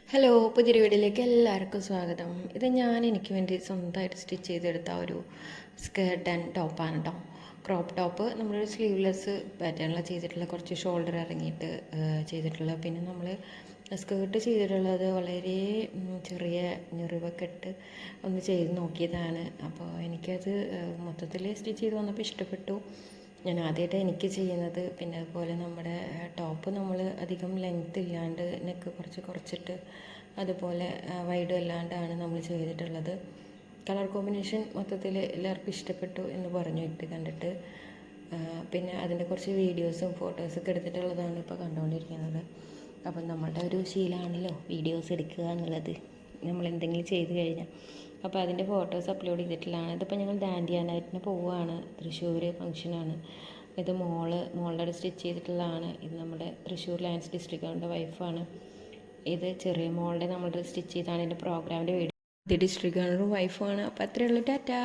Hello, പുതിയൊരു വീഡിയോയിലേക്ക് എല്ലാവർക്കും സ്വാഗതം. ഇത് എനിക്ക് വേണ്ടി സ്വന്തമായിട്ട് സ്റ്റിച്ച് ചെയ്തെടുത്ത ഒരു സ്കേർട്ട് ആൻഡ് ടോപ്പാണ് കേട്ടോ. ക്രോപ്പ് ടോപ്പ് നമ്മളൊരു സ്ലീവ്ലെസ് പാറ്റേണിൽ ചെയ്തിട്ടുള്ള, കുറച്ച് ഷോൾഡർ ഇറങ്ങിയിട്ട് ചെയ്തിട്ടുള്ള. പിന്നെ നമ്മൾ സ്കേർട്ട് ചെയ്തിട്ടുള്ളത് വളരെ ചെറിയ ഞെറിവൊക്കെ ഇട്ട് ഒന്ന് ചെയ്ത് നോക്കിയതാണ്. അപ്പോൾ എനിക്കത് മൊത്തത്തിൽ സ്റ്റിച്ച് ചെയ്ത് വന്നപ്പോൾ ഇഷ്ടപ്പെട്ടു. ഞാൻ ആദ്യമായിട്ട് എനിക്ക് ചെയ്യുന്നത്. പിന്നെ അതുപോലെ നമ്മുടെ ടോപ്പ് നമ്മൾ അധികം ലെങ്ത് ഇല്ലാണ്ട് നെക്ക് കുറച്ചിട്ട് അതുപോലെ വൈഡ് അല്ലാണ്ടാണ് നമ്മൾ ചെയ്തിട്ടുള്ളത്. കളർ കോമ്പിനേഷൻ മൊത്തത്തിൽ എല്ലാവർക്കും ഇഷ്ടപ്പെട്ടു എന്ന് പറഞ്ഞു ഇട്ട് കണ്ടിട്ട്. പിന്നെ അതിൻ്റെ കുറച്ച് വീഡിയോസും ഫോട്ടോസൊക്കെ എടുത്തിട്ടുള്ളതാണ് ഇപ്പോൾ കണ്ടുകൊണ്ടിരിക്കുന്നത്. അപ്പം നമ്മളുടെ ഒരു ശീലമാണല്ലോ വീഡിയോസ് എടുക്കുക എന്നുള്ളത്, നമ്മൾ എന്തെങ്കിലും ചെയ്ത് കഴിഞ്ഞാൽ. അപ്പോൾ അതിൻ്റെ ഫോട്ടോസ് അപ്ലോഡ് ചെയ്തിട്ടുള്ളതാണ്. ഇതിപ്പോൾ ഞങ്ങൾ ഡാൻഡിയാനായിട്ട് പോവുകയാണ്. തൃശ്ശൂർ ഫംഗ്ഷനാണ്. ഇത് മോളുടെ സ്റ്റിച്ച് ചെയ്തിട്ടുള്ളതാണ്. ഇത് നമ്മുടെ തൃശ്ശൂർ ലയൺസ് ഡിസ്ട്രിക്റ്റ് വൈഫാണ്. ഇത് ചെറിയ മോളുടെ നമ്മളുടെ സ്റ്റിച്ച് ചെയ്താണ്. ഇതിൻ്റെ പ്രോഗ്രാമിൻ്റെ വീഡിയോ. ഇത് ഡിസ്ട്രിക്ട് ഗവർണറും വൈഫുമാണ്. അപ്പോൾ അത്രയേ ഉള്ളൂ. ടാറ്റാ.